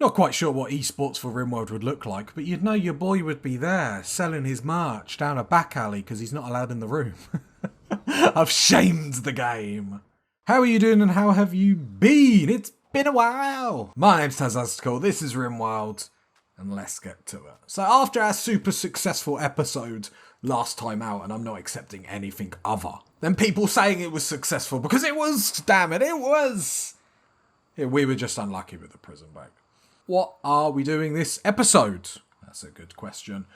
Not quite sure what esports for Rimworld would look like, but you'd know your boy would be there, selling his merch down a back alley because he's not allowed in the room. I've shamed the game. How are you doing and how have you been? It's been a while. My name's Tazastical, this is Rimworld, and let's get to it. So after our super successful episode last time out, and I'm not accepting anything other than people saying it was successful, because it was, damn it, it was. Yeah, we were just unlucky with the prison break. What are we doing this episode? That's a good question.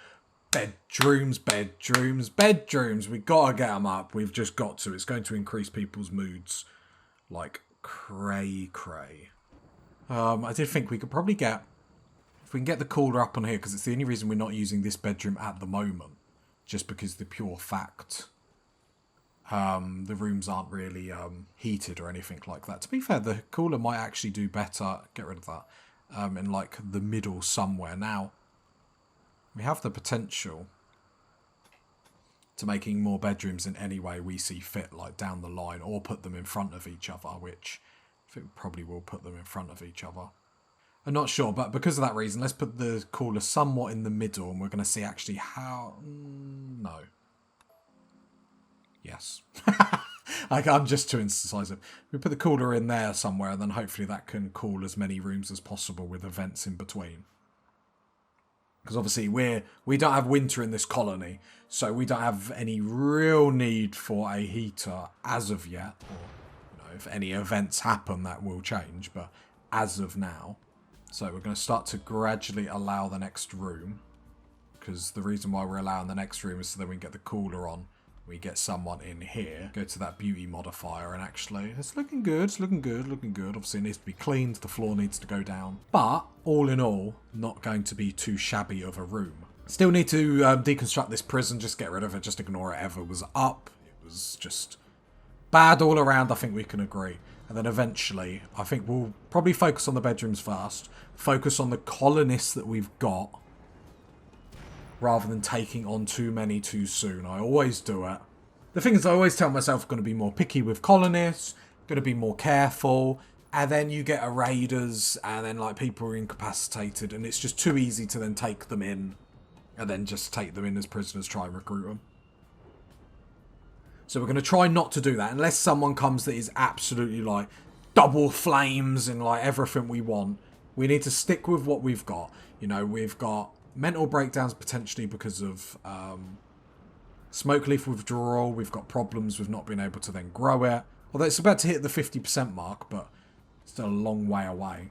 Bedrooms, bedrooms, bedrooms. We've got to get them up. We've just got to. It's going to increase people's moods like cray. I did think we could probably get, if we can get the cooler up on here, because it's the only reason we're not using this bedroom at the moment, just because the pure fact the rooms aren't really heated or anything like that. To be fair, the cooler might actually do better. Get rid of that. In like the middle somewhere. Now, we have the potential to making more bedrooms in any way we see fit, like down the line, or put them in front of each other, which I think we probably will put them in front of each other. I'm not sure, but because of that reason, let's put the cooler somewhat in the middle, and we're going to see actually how... no. Yes. I'm just too indecisive. We put the cooler in there somewhere, and then hopefully that can cool as many rooms as possible with events in between. Because obviously we don't have winter in this colony, so we don't have any real need for a heater as of yet. Or, if any events happen, that will change, but as of now. So we're going to start to gradually allow the next room, because the reason why we're allowing the next room is so that we can get the cooler on. We get someone in here, go to that beauty modifier, and actually, it's looking good, it's looking good, looking good. Obviously, it needs to be cleaned, the floor needs to go down. But, all in all, not going to be too shabby of a room. Still need to deconstruct this prison, just get rid of it, just ignore it ever was up. It was just bad all around, I think we can agree. And then eventually, I think we'll probably focus on the bedrooms first, focus on the colonists that we've got, rather than taking on too many too soon. I always do it. The thing is, I always tell myself I'm going to be more picky with colonists, going to be more careful, and then you get raiders, and then like people are incapacitated, and it's just too easy to then take them in, and then just take them in as prisoners, try and recruit them. So we're going to try not to do that, unless someone comes that is absolutely like double flames and like everything we want. We need to stick with what we've got. You know, we've got mental breakdowns potentially because of smoke leaf withdrawal. We've got problems with not being able to then grow it. Although it's about to hit the 50% mark, but it's still a long way away.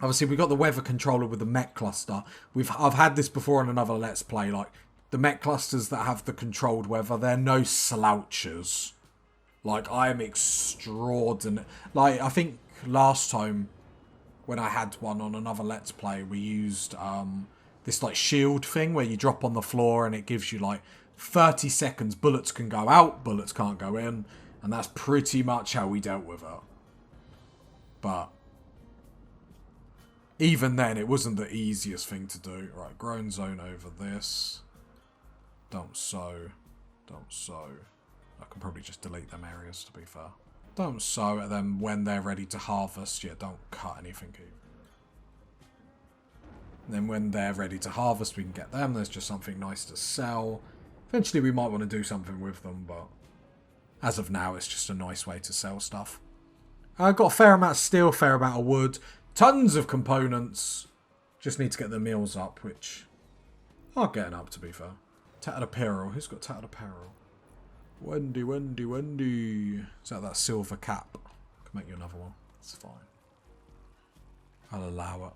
Obviously, we've got the weather controller with the mech cluster. I've had this before on another Let's Play. Like, the mech clusters that have the controlled weather, they're no slouchers. Like, I am extraordinary. Like, I think last time when I had one on another Let's Play, we used this like shield thing where you drop on the floor and it gives you like 30 seconds. Bullets can go out, bullets can't go in. And that's pretty much how we dealt with it. But even then, it wasn't the easiest thing to do. Right, grown zone over this. Don't sow. Don't sow. I can probably just delete them areas, to be fair. Don't sow, and then when they're ready to harvest, yeah, don't cut anything even. And then when they're ready to harvest, we can get them. There's just something nice to sell. Eventually, we might want to do something with them, but as of now, it's just a nice way to sell stuff. I've got a fair amount of steel, fair amount of wood, tons of components. Just need to get the meals up, which are getting up, to be fair. Tattered apparel. Who's got tattered apparel? Wendy. Is that silver cap? I can make you another one. That's fine. I'll allow it.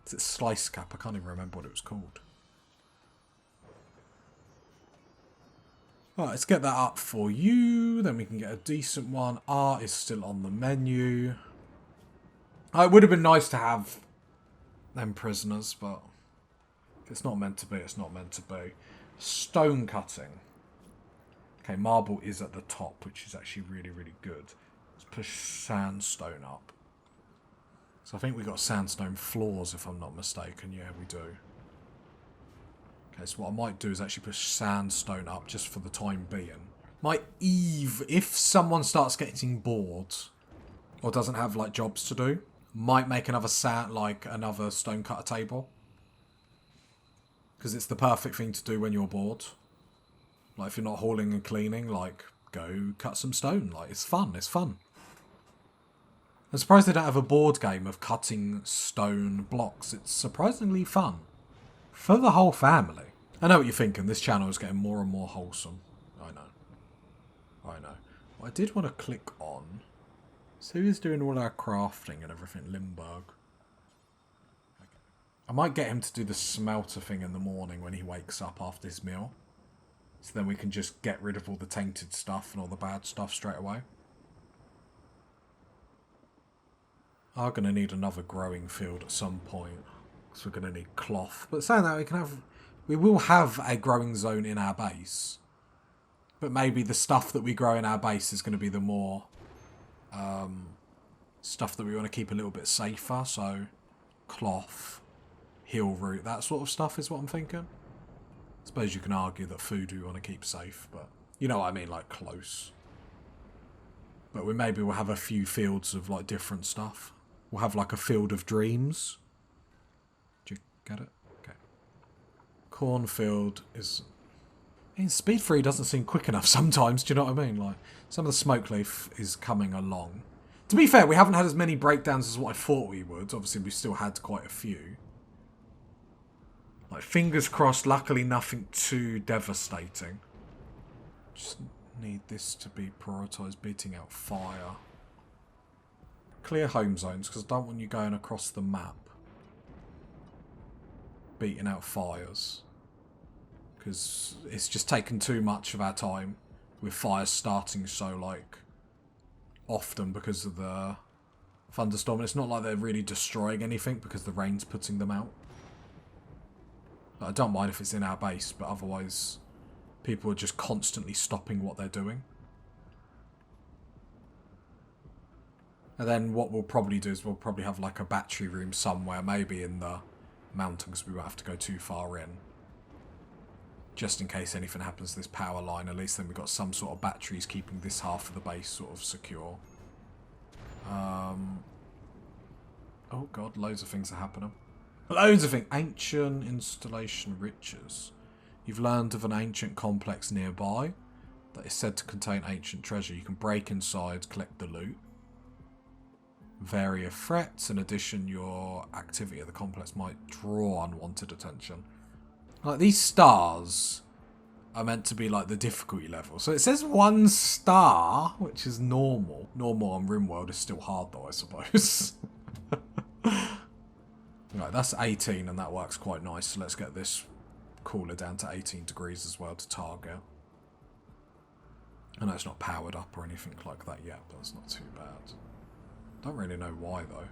Is it slice cap? I can't even remember what it was called. Alright, let's get that up for you. Then we can get a decent one. Art is still on the menu. It would have been nice to have them prisoners, but if it's not meant to be, it's not meant to be. Stone cutting. Okay, marble is at the top, which is actually really, really good. Let's push sandstone up. So I think we got sandstone floors, if I'm not mistaken. Yeah, we do. Okay, so what I might do is actually push sandstone up just for the time being. If someone starts getting bored or doesn't have like jobs to do, Might make another another stone cutter table. Because it's the perfect thing to do when you're bored. Like, if you're not hauling and cleaning, like, go cut some stone. Like, it's fun. It's fun. I'm surprised they don't have a board game of cutting stone blocks. It's surprisingly fun. For the whole family. I know what you're thinking. This channel is getting more and more wholesome. I know. What I did want to click on... So who's doing all our crafting and everything? Limburg. I might get him to do the smelter thing in the morning when he wakes up after his meal. So then we can just get rid of all the tainted stuff and all the bad stuff straight away. I'm going to need another growing field at some point. Because we're going to need cloth. But saying that, we will have a growing zone in our base. But maybe the stuff that we grow in our base is going to be the more... stuff that we want to keep a little bit safer. So, cloth, heal root, that sort of stuff is what I'm thinking. I suppose you can argue that food we want to keep safe, but you know what I mean, like close. But maybe we'll have a few fields of like different stuff. We'll have like a field of dreams. Do you get it? Okay. Cornfield is... I mean, speed 3 doesn't seem quick enough sometimes, do you know what I mean? Like, some of the smoke leaf is coming along. To be fair, we haven't had as many breakdowns as what I thought we would. Obviously, we still had quite a few. Like, fingers crossed, luckily nothing too devastating. Just need this to be prioritised, beating out fire. Clear home zones, because I don't want you going across the map. Beating out fires. Because it's just taken too much of our time with fires starting so, like, often because of the thunderstorm. And it's not like they're really destroying anything because the rain's putting them out. I don't mind if it's in our base, but otherwise people are just constantly stopping what they're doing. And then what we'll probably do is we'll probably have like a battery room somewhere, maybe in the mountains, we won't have to go too far in. Just in case anything happens to this power line, at least then we've got some sort of batteries keeping this half of the base sort of secure. Oh god, loads of things are happening. Loads of things. Ancient installation riches. You've learned of an ancient complex nearby that is said to contain ancient treasure. You can break inside, collect the loot. Various threats. In addition, your activity at the complex might draw unwanted attention. Like, these stars are meant to be like the difficulty level. So it says 1 star, which is normal. Normal on Rimworld is still hard though, I suppose. Right, that's 18 and that works quite nice. So let's get this cooler down to 18 degrees as well to target. I know it's not powered up or anything like that yet, but it's not too bad. Don't really know why though.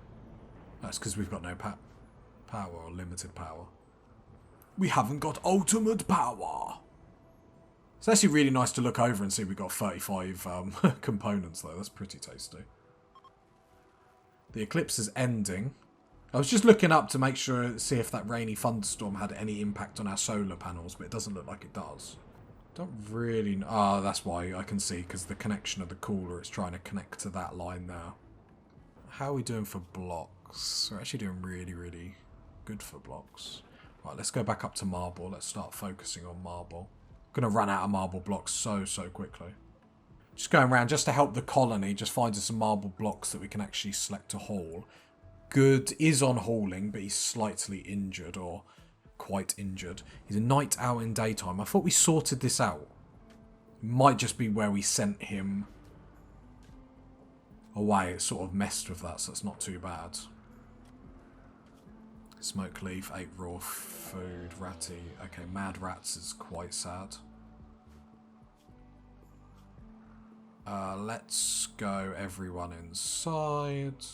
That's because we've got no power or limited power. We haven't got ultimate power. It's actually really nice to look over and see we've got 35 components though. That's pretty tasty. The eclipse is ending. I was just looking up to make sure, see if that rainy thunderstorm had any impact on our solar panels, but it doesn't look like it does. Don't really know. Ah, that's why I can see, because the connection of the cooler, it's trying to connect to that line there. How are we doing for blocks? We're actually doing really, really good for blocks. Right, let's go back up to marble. Let's start focusing on marble. I'm going to run out of marble blocks so quickly. Just going around just to help the colony, just finding some marble blocks that we can actually select to haul. Good is on hauling, but he's slightly injured, or quite injured. He's a night owl in daytime. I thought we sorted this out. It might just be where we sent him away. It sort of messed with that, so it's not too bad. Smoke leaf, 8 raw food, ratty. Okay, mad rats is quite sad. Let's go everyone inside.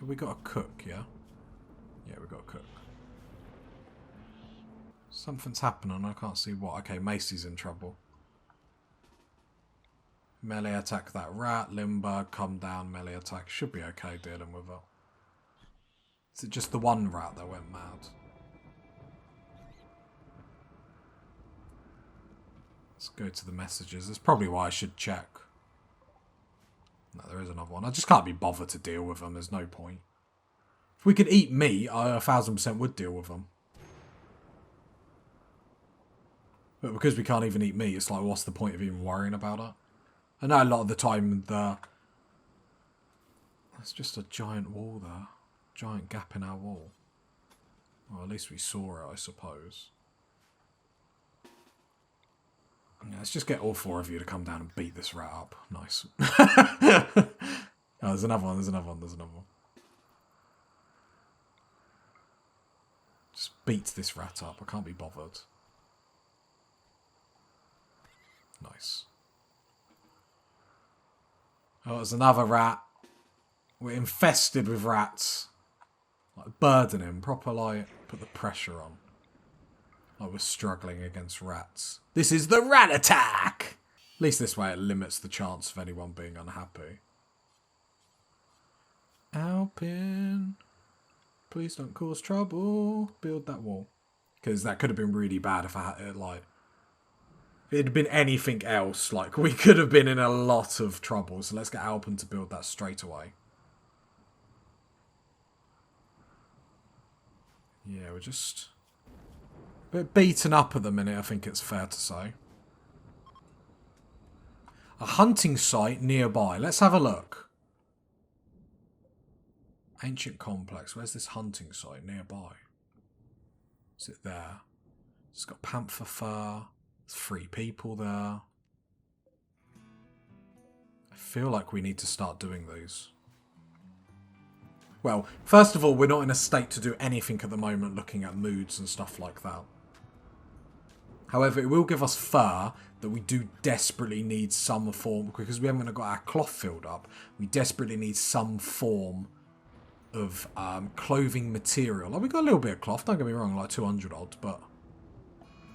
Have we got a cook, yeah? Yeah, we got a cook. Something's happening, I can't see what. Okay, Macy's in trouble. Melee attack that rat. Limburg, come down, melee attack. Should be okay dealing with it. Is it just the one rat that went mad? Let's go to the messages. That's probably why I should check. No, there is another one. I just can't be bothered to deal with them. There's no point. If we could eat meat, I 1000% would deal with them. But because we can't even eat meat, it's like, what's the point of even worrying about it? I know a lot of the time that's just a giant wall there. Giant gap in our wall. Well, at least we saw it, I suppose. Yeah, let's just get all 4 of you to come down and beat this rat up. Nice. Oh, there's another one, there's another one, there's another one. Just beat this rat up. I can't be bothered. Nice. Oh, there's another rat. We're infested with rats. Like, burden him. Proper, like, put the pressure on. Like, we're struggling against rats. This is the rat attack! At least this way it limits the chance of anyone being unhappy. Alpin. Please don't cause trouble. Build that wall. Because that could have been really bad if I had it, like... If it had been anything else, like, we could have been in a lot of trouble. So let's get Alpin to build that straight away. Yeah, we're just... a bit beaten up at the minute, I think it's fair to say. A hunting site nearby. Let's have a look. Ancient complex. Where's this hunting site nearby? Is it there? It's got panther fur. There's 3 people there. I feel like we need to start doing these. Well, first of all, we're not in a state to do anything at the moment looking at moods and stuff like that. However, it will give us fur that we do desperately need some form, because we haven't got our cloth filled up. We desperately need some form of clothing material. Like, we got a little bit of cloth, don't get me wrong, like 200 odd, but...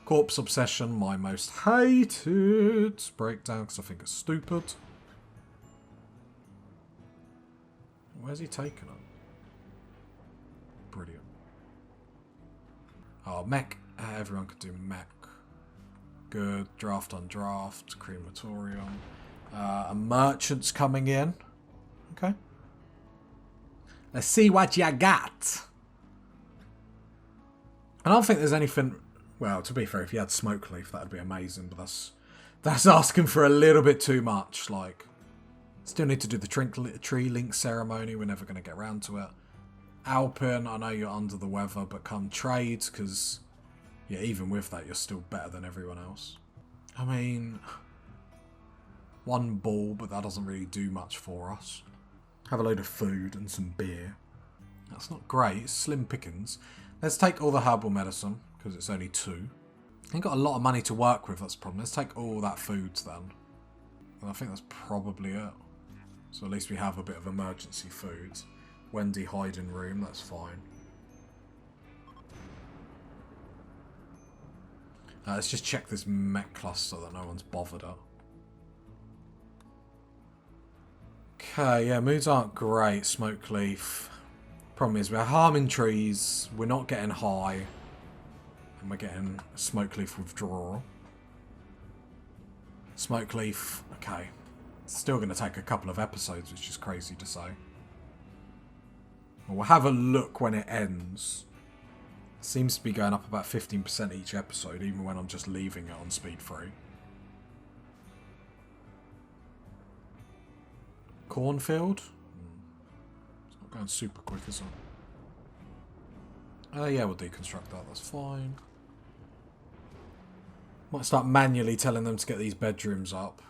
Corpse Obsession, my most hated breakdown, because I think it's stupid. Where's he taking it? Brilliant. Oh, mech. Everyone could do mech. Good. Draft on draft. Crematorium. A merchant's coming in. Okay. Let's see what you got. I don't think there's anything... Well, to be fair, if you had smoke leaf, that'd be amazing, but that's asking for a little bit too much. Like, still need to do the tree link ceremony. We're never going to get around to it. Alpin, I know you're under the weather, but come trade, because, yeah, even with that, you're still better than everyone else. I mean, 1 ball, but that doesn't really do much for us. Have a load of food and some beer. That's not great. It's slim pickings. Let's take all the herbal medicine, because it's only 2. Ain't got a lot of money to work with, that's the problem. Let's take all that foods then. And I think that's probably it. So at least we have a bit of emergency food. Wendy hiding room, that's fine. Let's just check this mech cluster that no one's bothered at. Okay, yeah, moods aren't great. Smoke leaf. Problem is, we're harming trees, we're not getting high, and we're getting smoke leaf withdrawal. Smoke leaf, okay. It's still going to take a couple of episodes, which is crazy to say. We'll have a look when it ends. It seems to be going up about 15% each episode, even when I'm just leaving it on speed 3. Cornfield? It's not going super quick, is it? Yeah, we'll deconstruct that, that's fine. Might start manually telling them to get these bedrooms up.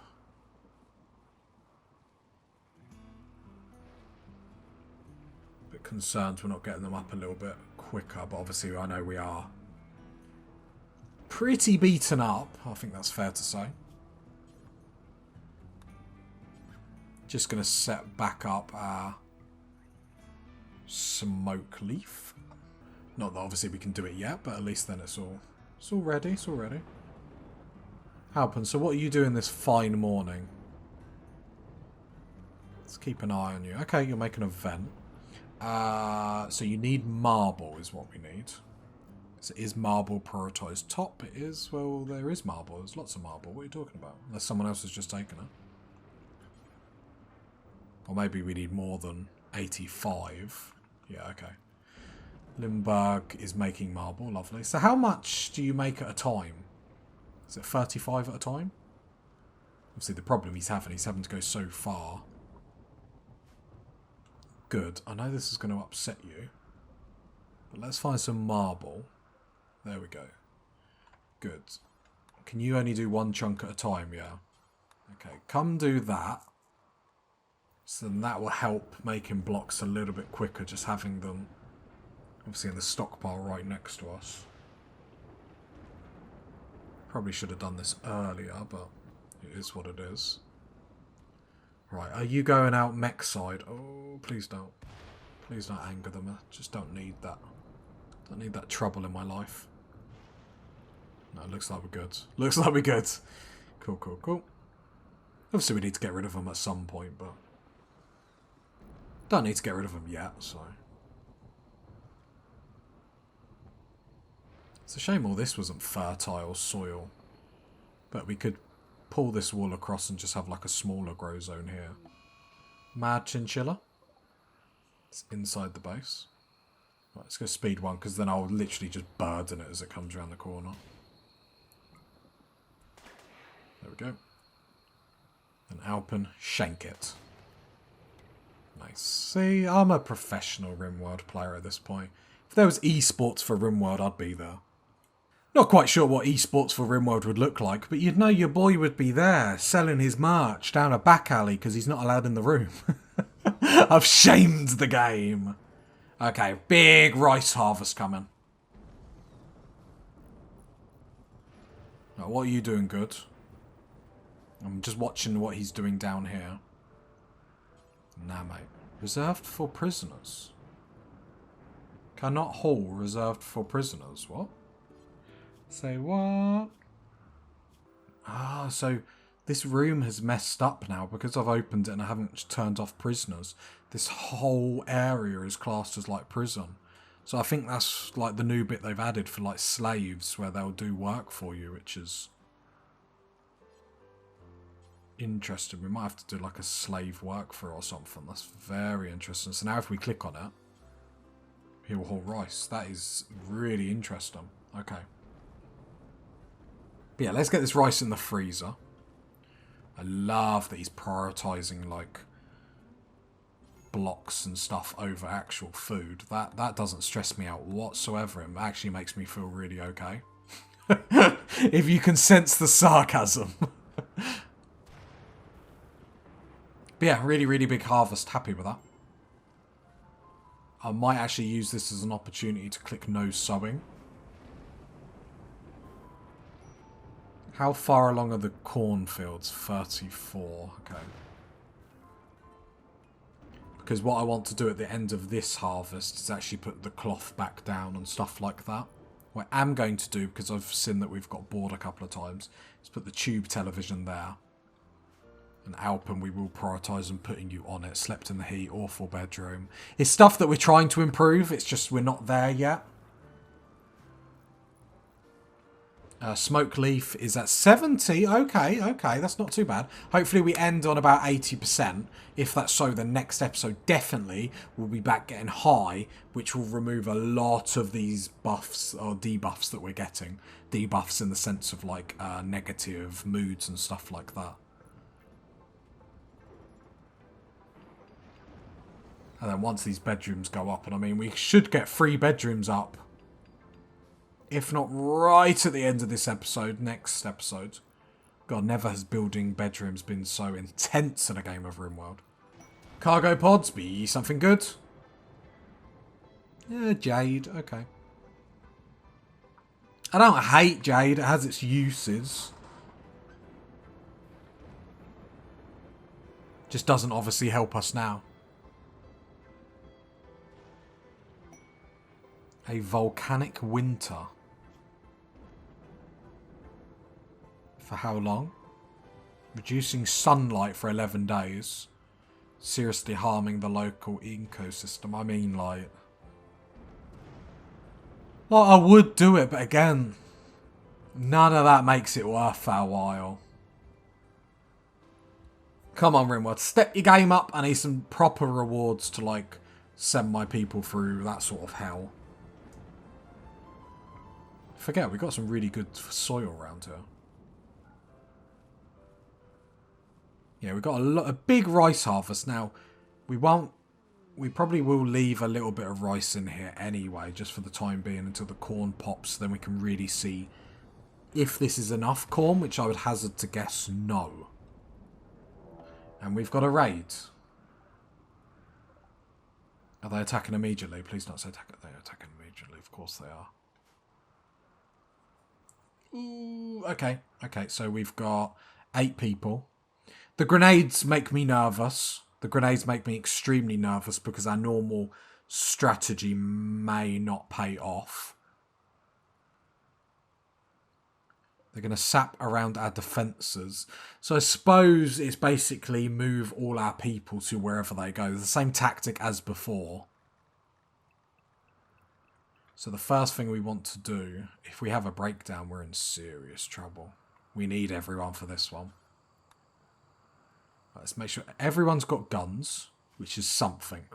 Bit concerned we're not getting them up a little bit quicker, but obviously I know we are pretty beaten up. I think that's fair to say. Just going to set back up our smoke leaf. Not that obviously we can do it yet, but at least then it's all ready. It's all ready. Alpin, so what are you doing this fine morning? Let's keep an eye on you. Okay, you're making a vent. So you need marble is what we need. So is marble prioritised top? It is. Well, there is marble. There's lots of marble. What are you talking about? Unless someone else has just taken it. Or maybe we need more than 85. Yeah, okay. Limburg is making marble. Lovely. So how much do you make at a time? Is it 35 at a time? Obviously the problem he's having to go so far. Good. I know this is going to upset you. But let's find some marble. There we go. Good. Can you only do one chunk at a time? Yeah. Okay. Come do that. So then that will help making blocks a little bit quicker, just having them obviously in the stockpile right next to us. Probably should have done this earlier, but it is what it is. Right, are you going out mech side? Oh, please don't. Please don't anger them. I just don't need that. Don't need that trouble in my life. No, it looks like we're good. Looks like we're good. Cool, cool, cool. Obviously we need to get rid of them at some point, but don't need to get rid of them yet, so. It's a shame all this wasn't fertile soil. But we could pull this wall across and just have like a smaller grow zone here. Mad chinchilla. It's inside the base. Right, let's go speed 1 because then I'll literally just burden it as it comes around the corner. There we go. And Alpen, shank it. Nice. See, I'm a professional Rimworld player at this point. If there was esports for Rimworld, I'd be there. Not quite sure what esports for Rimworld would look like, but you'd know your boy would be there, selling his merch down a back alley because he's not allowed in the room. I've shamed the game. Okay, big rice harvest coming. Now, what are you doing good? I'm just watching what he's doing down here. Nah, mate. Reserved for prisoners. Cannot haul reserved for prisoners. What? Say what? Ah, so this room has messed up now because I've opened it and I haven't turned off prisoners. This whole area is classed as like prison. So I think that's like the new bit they've added for like slaves where they'll do work for you, which is interesting. We might have to do like a slave workflow or something. That's very interesting. So now if we click on it, he'll haul rice. That is really interesting. Okay. But yeah, let's get this rice in the freezer. I love that he's prioritising like blocks and stuff over actual food. That doesn't stress me out whatsoever. It actually makes me feel really okay. If you can sense the sarcasm. But yeah, really, really big harvest. Happy with that. I might actually use this as an opportunity to click no sowing. How far along are the cornfields? 34. Okay. Because what I want to do at the end of this harvest is actually put the cloth back down and stuff like that. What I am going to do, because I've seen that we've got bored a couple of times, is put the tube television there. And Alpen, we will prioritise and putting you on it. Slept in the heat, awful bedroom. It's stuff that we're trying to improve. It's just we're not there yet. Smoke leaf is at 70. Okay, that's not too bad. Hopefully we end on about 80%. If that's so, the next episode definitely will be back getting high, which will remove a lot of these buffs or debuffs that we're getting. Debuffs in the sense of like negative moods and stuff like that. And then once these bedrooms go up, and I mean we should get 3 bedrooms up. If not right at the end of this episode, next episode. God, never has building bedrooms been so intense in a game of Rimworld. Cargo pods, be something good. Yeah, jade, okay. I don't hate jade, it has its uses. Just doesn't obviously help us now. A volcanic winter. For how long? Reducing sunlight for 11 days. Seriously harming the local ecosystem. I mean, like I would do it, but again, none of that makes it worth our while. Come on, Rimworld. Step your game up. I need some proper rewards to, like, send my people through that sort of hell. forget, we've got some really good soil around here. Yeah, we've got a big rice harvest. Now, we probably will leave a little bit of rice in here anyway, just for the time being until the corn pops. Then we can really see if this is enough corn, which I would hazard to guess no. And we've got a raid. Are they attacking immediately? Please not say they're attacking immediately. Of course they are. Ooh, okay. Okay, so we've got 8 people. The grenades make me nervous. The grenades make me extremely nervous because our normal strategy may not pay off. They're going to sap around our defences. So I suppose it's basically move all our people to wherever they go. The same tactic as before. So the first thing we want to do, if we have a breakdown, we're in serious trouble. We need everyone for this one. Let's make sure everyone's got guns, which is something.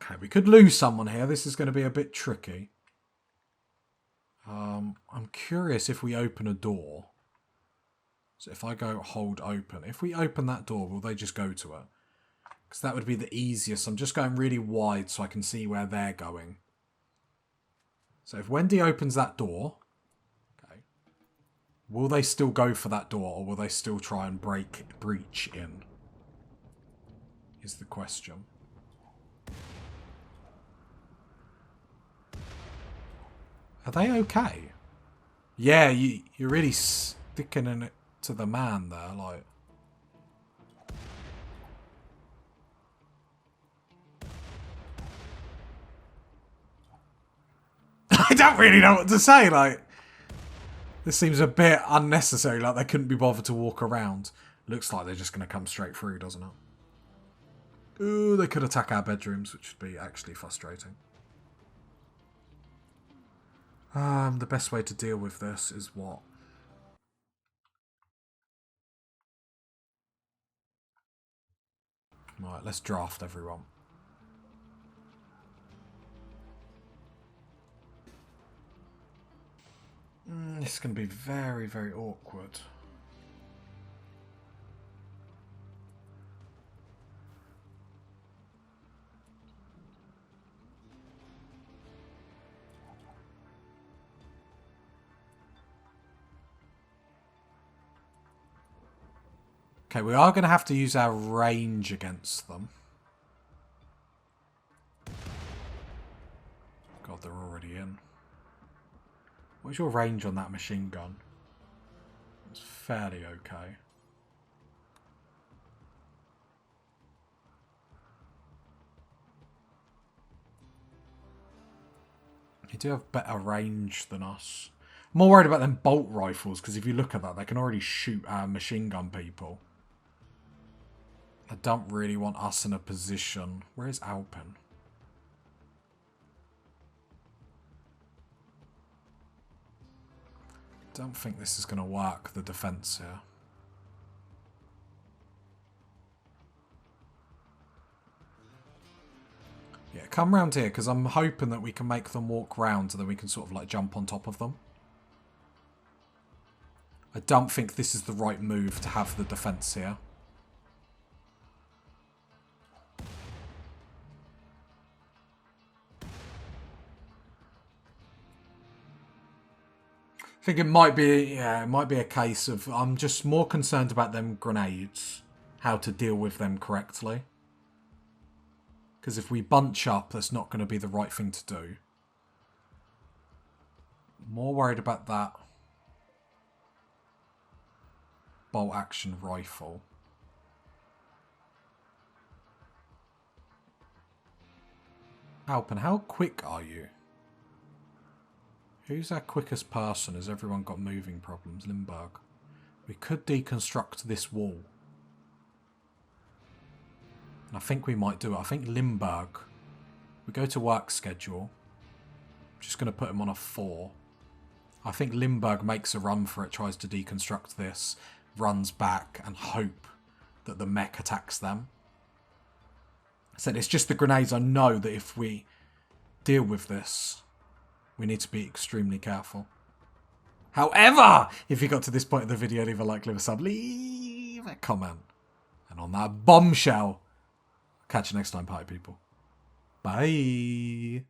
Okay, we could lose someone here. This is going to be a bit tricky. I'm curious if we open a door. So if I go hold open, if we open that door, will they just go to it? Because that would be the easiest. I'm just going really wide so I can see where they're going. So if Wendy opens that door, okay, will they still go for that door, or will they still try and breach in? Is the question. Are they okay? Yeah, you're really sticking in it to the man there, like. I don't really know what to say, like. This seems a bit unnecessary, like they couldn't be bothered to walk around. Looks like they're just going to come straight through, doesn't it? Ooh, they could attack our bedrooms, which would be actually frustrating. The best way to deal with this is what? Right, let's draft everyone. This is going to be very, very awkward. Okay, we are going to have to use our range against them. God, they're already in. What's your range on that machine gun? It's fairly okay. You do have better range than us. I'm more worried about them bolt rifles, because if you look at that, they can already shoot our machine gun people. I don't really want us in a position... Where is Alpin? Don't think this is going to work, the defence here. Yeah, come round here, because I'm hoping that we can make them walk round and then we can sort of like jump on top of them. I don't think this is the right move to have the defence here. I think it might be, yeah, it might be a case of I'm just more concerned about them grenades, how to deal with them correctly. Because if we bunch up, that's not going to be the right thing to do. More worried about that bolt action rifle. Alpin, how quick are you? Who's our quickest person? Has everyone got moving problems? Limburg. We could deconstruct this wall. And I think we might do it. I think Limburg. We go to work schedule. I'm just going to put him on a 4. I think Limburg makes a run for it, tries to deconstruct this, runs back and hope that the mech attacks them. I said it's just the grenades. I know that if we deal with this, We need to be extremely careful. However, if you got to this point of the video, leave a like, leave a sub, leave a comment. And on that bombshell, catch you next time, party people. Bye.